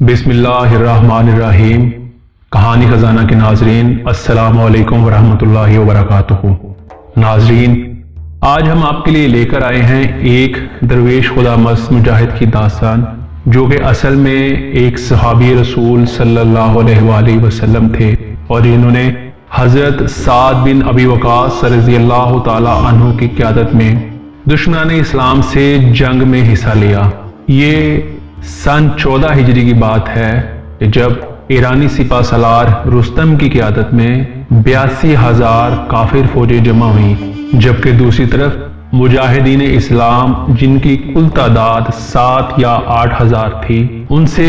بسم اللہ الرحمن الرحیم۔ کہانی خزانہ کے ناظرین، السلام علیکم ورحمۃ اللہ وبرکاتہ۔ ناظرین، آج ہم آپ کے لیے لے کر آئے ہیں ایک درویش خدا مست مجاہد کی داستان، جو کہ اصل میں ایک صحابی رسول صلی اللہ علیہ وآلہ وسلم تھے، اور انہوں نے حضرت سعد بن ابی وقاص رضی اللہ تعالی عنہ کی قیادت میں دشمنان اسلام سے جنگ میں حصہ لیا۔ یہ سن 14 ہجری کی بات ہے کہ جب ایرانی سپہ سالار رستم کی قیادت میں 82,000 کافر فوجیں جمع ہوئیں، جبکہ دوسری طرف مجاہدین اسلام جن کی کل تعداد 7 یا 8,000 تھی، ان سے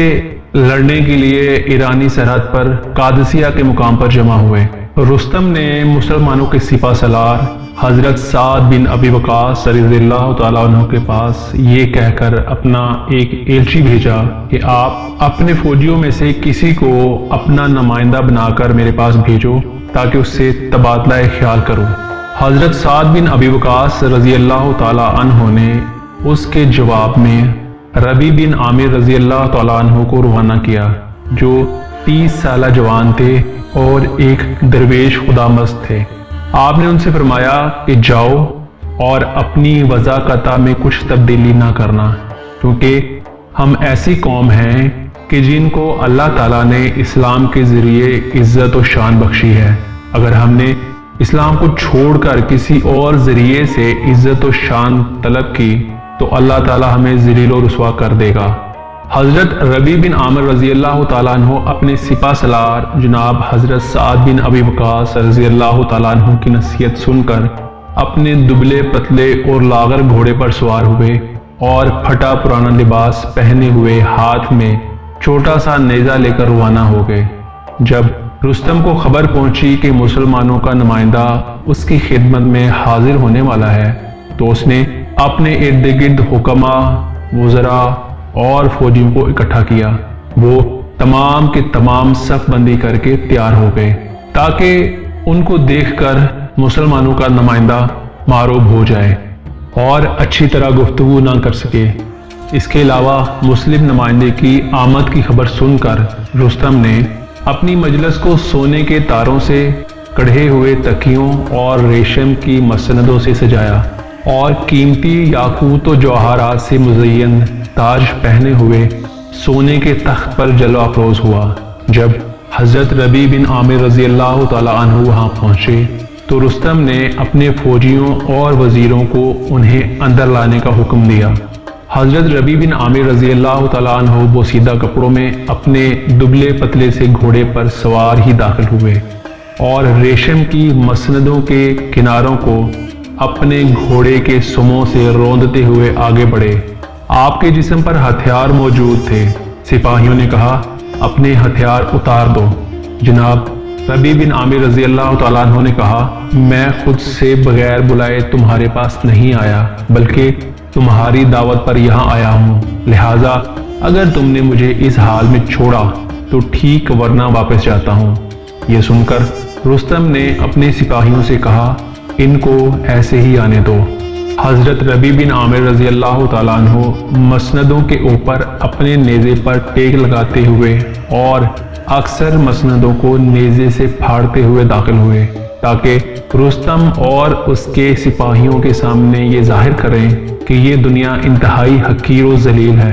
لڑنے کے لیے ایرانی سرحد پر قادسیہ کے مقام پر جمع ہوئے۔ رستم نے مسلمانوں کے سپہ سالار حضرت سعد بن ابی وقاص رضی اللہ تعالیٰ عنہ کے پاس یہ کہہ کر اپنا ایک ایلچی بھیجا کہ آپ اپنے فوجیوں میں سے کسی کو اپنا نمائندہ بنا کر میرے پاس بھیجو تاکہ اس سے تبادلہ خیال کروں۔ حضرت سعد بن ابی وقاص رضی اللہ تعالیٰ عنہ نے اس کے جواب میں ربیع بن عامر رضی اللہ تعالیٰ عنہ کو روانہ کیا، جو 30 سالہ جوان تھے اور ایک درویش خدا مست تھے۔ آپ نے ان سے فرمایا کہ جاؤ اور اپنی وضاقتہ میں کچھ تبدیلی نہ کرنا، کیونکہ ہم ایسی قوم ہیں کہ جن کو اللہ تعالیٰ نے اسلام کے ذریعے عزت و شان بخشی ہے۔ اگر ہم نے اسلام کو چھوڑ کر کسی اور ذریعے سے عزت و شان طلب کی تو اللہ تعالیٰ ہمیں ذلیل و رسوا کر دے گا۔ حضرت ربیع بن عامر رضی اللہ تعالیٰ عنہ اپنے سپہ سالار جناب حضرت سعد بن ابی وقاص رضی اللہ تعالیٰ عنہ کی نصیحت سن کر اپنے دبلے پتلے اور لاغر گھوڑے پر سوار ہوئے اور پھٹا پرانا لباس پہنے ہوئے ہاتھ میں چھوٹا سا نیزہ لے کر روانہ ہو گئے۔ جب رستم کو خبر پہنچی کہ مسلمانوں کا نمائندہ اس کی خدمت میں حاضر ہونے والا ہے، تو اس نے اپنے ارد گرد حکما، وزراء اور فوجیوں کو اکٹھا کیا۔ وہ تمام کے تمام صف بندی کر کے تیار ہو گئے تاکہ ان کو دیکھ کر مسلمانوں کا نمائندہ معروب ہو جائے اور اچھی طرح گفتگو نہ کر سکے۔ اس کے علاوہ مسلم نمائندے کی آمد کی خبر سن کر رستم نے اپنی مجلس کو سونے کے تاروں سے، کڑھے ہوئے تکیوں اور ریشم کی مسندوں سے سجایا اور قیمتی یاقوت و جواہرات سے مزین تاج پہنے ہوئے سونے کے تخت پر جلوہ افروز ہوا۔ جب حضرت ربیع بن عامر رضی اللہ تعالیٰ عنہ وہاں پہنچے تو رستم نے اپنے فوجیوں اور وزیروں کو انہیں اندر لانے کا حکم دیا۔ حضرت ربیع بن عامر رضی اللہ تعالیٰ عنہ بوسیدہ کپڑوں میں اپنے دبلے پتلے سے گھوڑے پر سوار ہی داخل ہوئے اور ریشم کی مسندوں کے کناروں کو اپنے گھوڑے کے سموں سے روندتے ہوئے آگے بڑھے۔ آپ کے جسم پر ہتھیار موجود تھے۔ سپاہیوں نے کہا، اپنے ہتھیار اتار دو۔ جناب ربیع بن عامر رضی اللہ تعالیٰ عنہ نے کہا، میں خود سے بغیر بلائے تمہارے پاس نہیں آیا، بلکہ تمہاری دعوت پر یہاں آیا ہوں، لہٰذا اگر تم نے مجھے اس حال میں چھوڑا تو ٹھیک، ورنہ واپس جاتا ہوں۔ یہ سن کر رستم نے اپنے سپاہیوں سے کہا، ان کو ایسے ہی آنے دو۔ حضرت ربیع بن عامر رضی اللہ تعالیٰ عنہ مسندوں کے اوپر اپنے نیزے پر ٹیک لگاتے ہوئے اور اکثر مسندوں کو نیزے سے پھاڑتے ہوئے داخل ہوئے تاکہ رستم اور اس کے سپاہیوں کے سامنے یہ ظاہر کریں کہ یہ دنیا انتہائی حقیر و ذلیل ہے،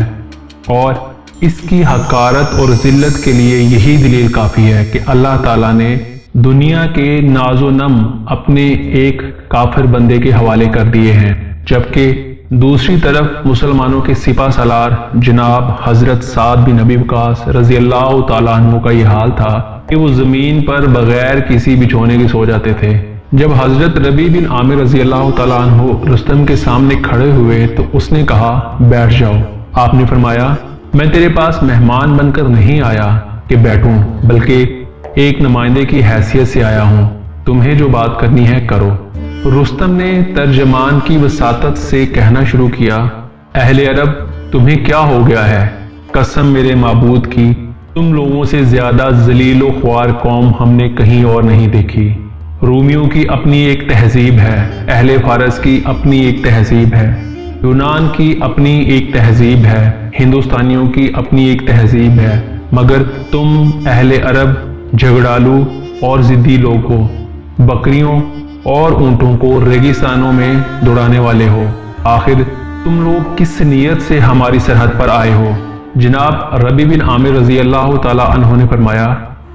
اور اس کی حقارت اور ذلت کے لیے یہی دلیل کافی ہے کہ اللہ تعالیٰ نے دنیا کے ناز و نم اپنے ایک کافر بندے کے حوالے کر دیے ہیں، جبکہ دوسری طرف مسلمانوں کے سپہ سالار جناب حضرت سعد بن ابی وقاص رضی اللہ تعالیٰ عنہ کا یہ حال تھا کہ وہ زمین پر بغیر کسی بچھونے کے سو جاتے تھے۔ جب حضرت ربیع بن عامر رضی اللہ تعالیٰ عنہ رستم کے سامنے کھڑے ہوئے تو اس نے کہا، بیٹھ جاؤ۔ آپ نے فرمایا، میں تیرے پاس مہمان بن کر نہیں آیا کہ بیٹھوں، بلکہ ایک نمائندے کی حیثیت سے آیا ہوں، تمہیں جو بات کرنی ہے کرو۔ رستم نے ترجمان کی وساطت سے کہنا شروع کیا، اہل عرب، تمہیں کیا ہو گیا ہے؟ قسم میرے معبود کی، تم لوگوں سے زیادہ ذلیل و خوار قوم ہم نے کہیں اور نہیں دیکھی۔ رومیوں کی اپنی ایک تہذیب ہے، اہل فارس کی اپنی ایک تہذیب ہے، یونان کی اپنی ایک تہذیب ہے، ہندوستانیوں کی اپنی ایک تہذیب ہے، مگر تم اہل عرب جھگڑالو اور ضدی لوگ ہو، بکریوں اور اونٹوں کو ریگستانوں میں دوڑانے والے ہو۔ آخر تم لوگ کس نیت سے ہماری سرحد پر آئے ہو؟ جناب ربیع بن عامر رضی اللہ تعالی عنہ نے فرمایا،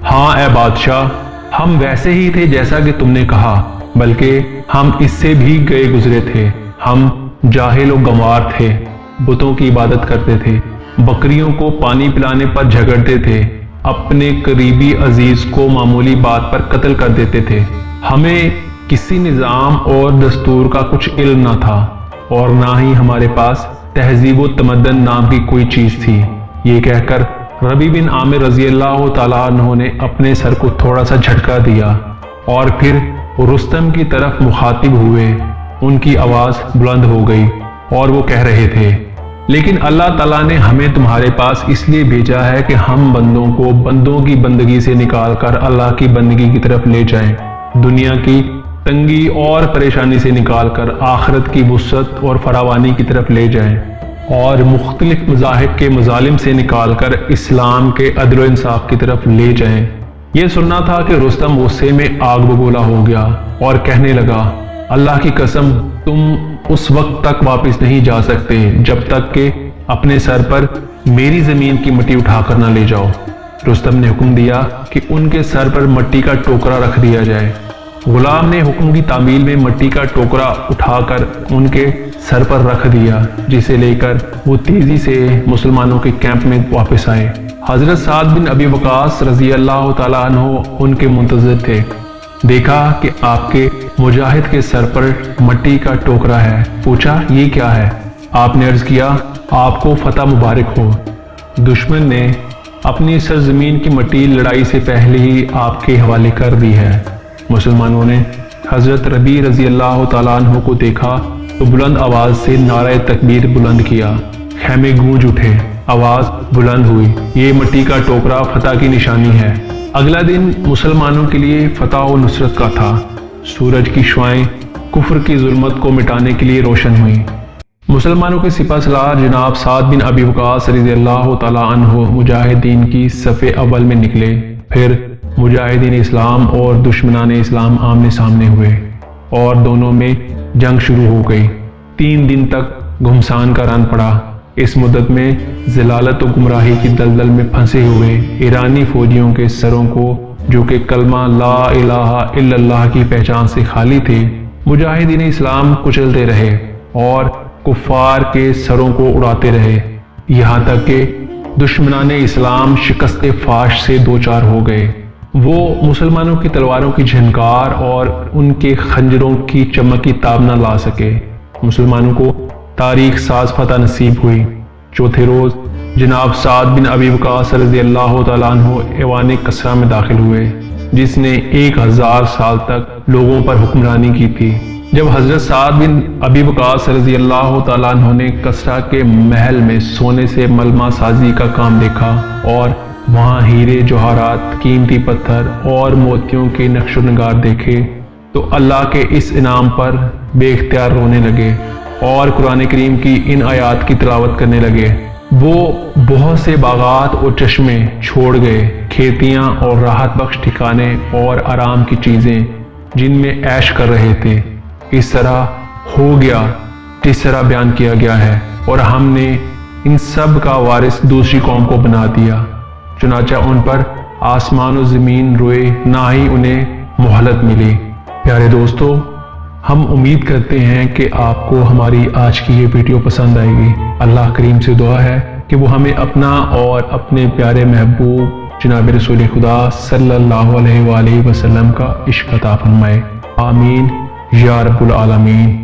ہاں اے بادشاہ، ہم ویسے ہی تھے جیسا کہ تم نے کہا، بلکہ ہم اس سے بھی گئے گزرے تھے۔ ہم جاہل و گنوار تھے، بتوں کی عبادت کرتے تھے، بکریوں کو پانی پلانے پر جھگڑتے تھے، اپنے قریبی عزیز کو معمولی بات پر قتل کر دیتے تھے۔ ہمیں کسی نظام اور دستور کا کچھ علم نہ تھا، اور نہ ہی ہمارے پاس تہذیب و تمدن نام کی کوئی چیز تھی۔ یہ کہہ کر ربیع بن عامر رضی اللہ تعالیٰ عنہ نے اپنے سر کو تھوڑا سا جھٹکا دیا اور پھر رستم کی طرف مخاطب ہوئے۔ ان کی آواز بلند ہو گئی اور وہ کہہ رہے تھے، لیکن اللہ تعالیٰ نے ہمیں تمہارے پاس اس لیے بھیجا ہے کہ ہم بندوں کو بندوں کی بندگی سے نکال کر اللہ کی بندگی کی طرف لے جائیں، دنیا کی تنگی اور پریشانی سے نکال کر آخرت کی وسعت اور فراوانی کی طرف لے جائیں، اور مختلف مذاہب کے مظالم سے نکال کر اسلام کے عدل و انصاف کی طرف لے جائیں۔ یہ سننا تھا کہ رستم غصے میں آگ بگولا ہو گیا اور کہنے لگا، اللہ کی قسم، تم اس وقت تک واپس نہیں جا سکتے جب تک کہ اپنے سر پر میری زمین کی مٹی اٹھا کر نہ لے جاؤ۔ رستم نے حکم دیا کہ ان کے سر پر مٹی کا ٹوکرا رکھ دیا جائے۔ غلام نے حکم کی تعمیل میں مٹی کا ٹوکرا اٹھا کر ان کے سر پر رکھ دیا، جسے لے کر وہ تیزی سے مسلمانوں کے کیمپ میں واپس آئے۔ حضرت سعد بن ابی وقاص رضی اللہ تعالیٰ عنہ ان کے منتظر تھے۔ دیکھا کہ آپ کے مجاہد کے سر پر مٹی کا ٹوکرا ہے۔ پوچھا، یہ کیا ہے؟ آپ نے عرض کیا، آپ کو فتح مبارک ہو، دشمن نے اپنی سرزمین کی مٹی لڑائی سے پہلے ہی آپ کے حوالے کر دی ہے۔ مسلمانوں نے حضرت ربیع رضی اللہ تعالیٰ عنہ کو دیکھا تو بلند آواز سے نعرہ تکبیر بلند کیا، خیمے گونج اٹھے، آواز بلند ہوئی، یہ مٹی کا ٹوکرا فتح کی نشانی ہے۔ اگلا دن مسلمانوں کے لیے فتح و نصرت کا تھا۔ سورج کی شعائیں کفر کی ظلمت کو مٹانے کے لیے روشن ہوئیں۔ مسلمانوں کے سپہ سالار جناب سعد بن ابی وقاص رضی اللہ تعالیٰ عنہ مجاہدین کی صف اول میں نکلے۔ پھر مجاہدین اسلام اور دشمنان اسلام آمنے سامنے ہوئے اور دونوں میں جنگ شروع ہو گئی۔ 3 دن تک گھمسان کا رن پڑا۔ اس مدت میں ضلالت و گمراہی کی دلدل میں پھنسے ہوئے ایرانی فوجیوں کے سروں کو، جو کہ کلمہ لا الہ الا اللہ کی پہچان سے خالی تھے، مجاہدین اسلام کچلتے رہے اور کفار کے سروں کو اڑاتے رہے، یہاں تک کہ دشمنان اسلام شکست فاش سے دوچار ہو گئے۔ وہ مسلمانوں کی تلواروں کی جھنکار اور ان کے خنجروں کی چمک کی تاب نہ لا سکے۔ مسلمانوں کو تاریخ ساز فتح نصیب ہوئی۔ چوتھے روز جناب سعد بن ابی وقاص رضی اللہ تعالیٰ عنہ ایوان کسریٰ میں داخل ہوئے، جس نے 1000 سال تک لوگوں پر حکمرانی کی تھی۔ جب حضرت سعد بن ابی وقاص رضی اللہ تعالیٰ عنہ نے کسریٰ کے محل میں سونے سے ملمہ سازی کا کام دیکھا اور وہاں ہیرے جوہرات، قیمتی پتھر اور موتیوں کے نقش و نگار دیکھے تو اللہ کے اس انعام پر بے اختیار رونے لگے اور قرآن کریم کی ان آیات کی تلاوت کرنے لگے۔ وہ بہت سے باغات اور چشمے چھوڑ گئے، کھیتیاں اور راحت بخش ٹھکانے اور آرام کی چیزیں جن میں عیش کر رہے تھے۔ اس طرح ہو گیا جس طرح بیان کیا گیا ہے، اور ہم نے ان سب کا وارث دوسری قوم کو بنا دیا، چنانچہ ان پر آسمان و زمین روئے، نہ ہی انہیں مہلت ملی۔ پیارے دوستو، ہم امید کرتے ہیں کہ آپ کو ہماری آج کی یہ ویڈیو پسند آئے گی۔ اللہ کریم سے دعا ہے کہ وہ ہمیں اپنا اور اپنے پیارے محبوب جناب رسول خدا صلی اللہ علیہ وآلہ وسلم کا عشق عطا فرمائے۔ آمین یا رب العالمین۔